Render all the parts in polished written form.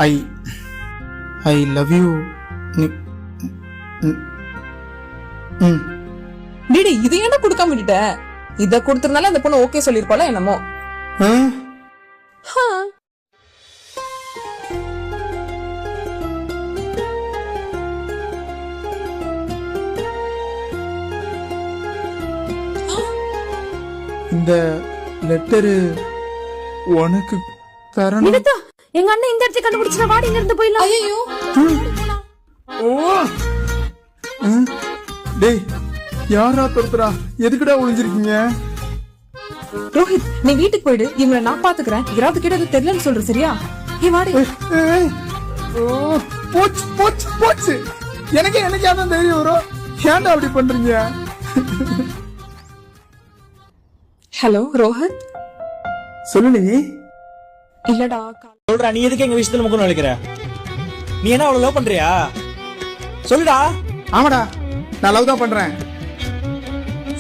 I I love you. டிடி இது என்ன கொடுக்காம விட்டுட்ட? இத கொடுத்திருந்தாலும் அந்த பொண்ணு ஓகே சொல்லிருப்பாளா என்னமோ. இந்த லெட்டரு உனக்கு தரணும். எங்க அண்ணன் இந்த இடத்தை கண்டுபிடிச்சா வாடிங்க இருந்து போயிடலாம். ஐயோ டேய் யாரா துரத்துறா? எதுக்குடா ஒளிஞ்சிருக்கீங்க? ரோஹித் நீ வீட்டுக்கு போயிடு, இவங்களை நான் பாத்துக்கிறேன். யாராவது கிட்ட அது தெரியலன்னு சொல்ற சரியா? வாடி. போச்சு போச்சு போச்சு. எனக்கு அதான் தைரியம் வரும். ஏன்டா அப்படி பண்றீங்க? ஹலோ ரோஹித். சொல்லு நீ. இல்லடா சொல்றா, நீ எதுக்கு எங்க விஷயத்துல முகம் நுழைக்கிற? நீ என்ன அவ்வளவு லவ் பண்றியா? சொல்லுடா. ஆமாடா நான் லவ் தான் பண்றேன்.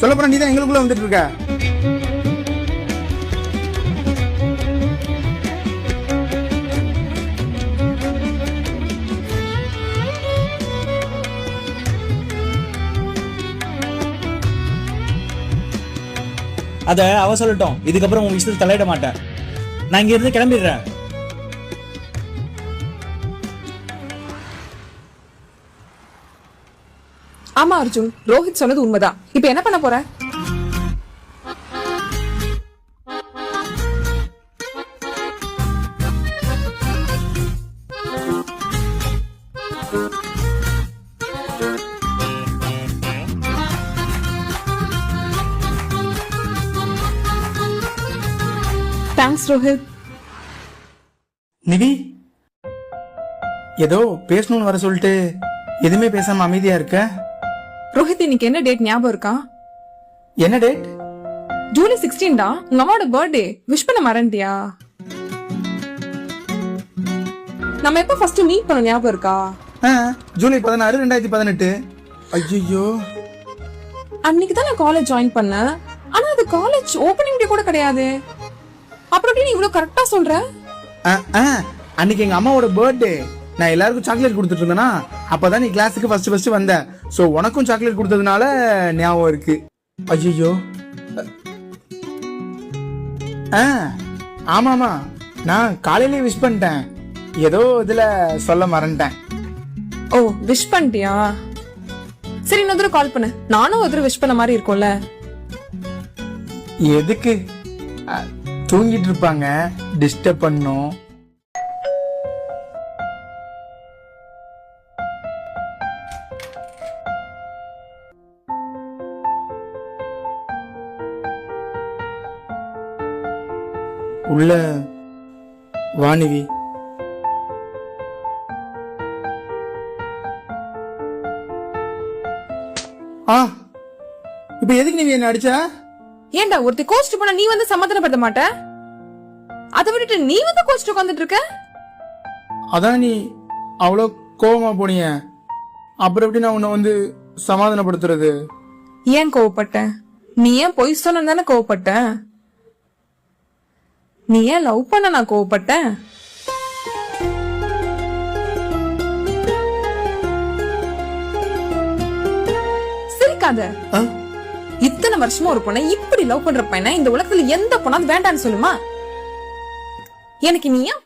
சொல்ல போனா நீ தான் எங்களுக்குள்ள வந்துட்டு இருக்க. அத அவ சொல்லட்டும், இதுக்கப்புறம் உன் விஷயத்துல தலையிட மாட்டேன். நான் இங்க இருந்து கிளம்பிடுறேன். ஆமா அர்ஜுன், ரோஹித் சொன்னது உண்மைதான். இப்ப என்ன பண்ண போற? தேங்க்ஸ் ரோஹித். நிவி ஏதோ பேசணும்னு வர சொல்லிட்டு எதுவுமே பேசாம அமைதியா இருக்க. ரோஹித் இன்னைக்கு என்ன டேட் ஞாபகம் இருக்கா? என்ன டேட்? ஜூலை 16 டா, உங்க அம்மாவோட பர்த்டே. விஷ் பண்ண மறந்துட்டியா? நம்ம எப்ப ஃபர்ஸ்ட் மீட் பண்ண ஞாபகம் இருக்கா? ஜூலை 16 2018. ஐயோ அன்னைக்கு தான் நான் காலேஜ் ஜாயின் பண்ணேன். ஆனா அது காலேஜ் ஓபனிங் டே கூட கிடையாது. அப்புறம் நீ இவ்வளவு கரெக்டா சொல்ற? அன்னைக்கு எங்க அம்மாவோட பர்த்டே. நான் எல்லாருக்கும் சாக்லேட் கொடுத்துட்டு இருந்தேனா, அப்பதான் நீ கிளாஸுக்கு ஃபர்ஸ்ட் வந்த. சோ உனக்கும் சாக்லேட் கொடுத்ததுனால ஞாபகம் இருக்கு. ஐயோ ஆமாமா நான் காலையிலேயே விஷ் பண்ணிட்டேன். ஏதோ இதுல சொல்ல மறந்துட்டேன். ஓ விஷ் பண்ணிட்டியா? சரி இன்னொரு தடவை கால் பண்ணு. நானும் ஒரு தடவை விஷ் பண்ண மாதிரி இருக்கும்ல. எதுக்கு? தூங்கிட்டு இருப்பாங்க, டிஸ்டர்ப் பண்ணும். உள்ள வாணிவி. இப்ப எதுக்கு நீ என்ன அடிச்ச? ஏண்டா ஒருத்தி கோஸ்ட் போனா நீ வந்து சமாதானப்படுத்த மாட்ட? அதை விட்டுட்டு நீ வந்து கோஸ்ட் உட்காந்துட்டு இருக்க. அதான் நீ அவ்வளோ கோவமா போனீங்க, அப்புறம் எப்படி நான் உன்னை வந்து சமாதானப்படுத்துறது? ஏன் கோவப்பட்ட? நீ ஏன் பொய் சொன்ன தானே கோவப்பட்ட? நீ ஏன் லவ் பண்ண நான் கோவப்பட்டேன்? சிரிக்காத. இத்தனை வருஷமா ஒரு பொண்ணை இப்படி லவ் பண்ற பையனை இந்த உலகத்துல எந்த பொண்ணாவது வேண்டான்னு சொல்லுமா? எனக்கு நீ ஏன்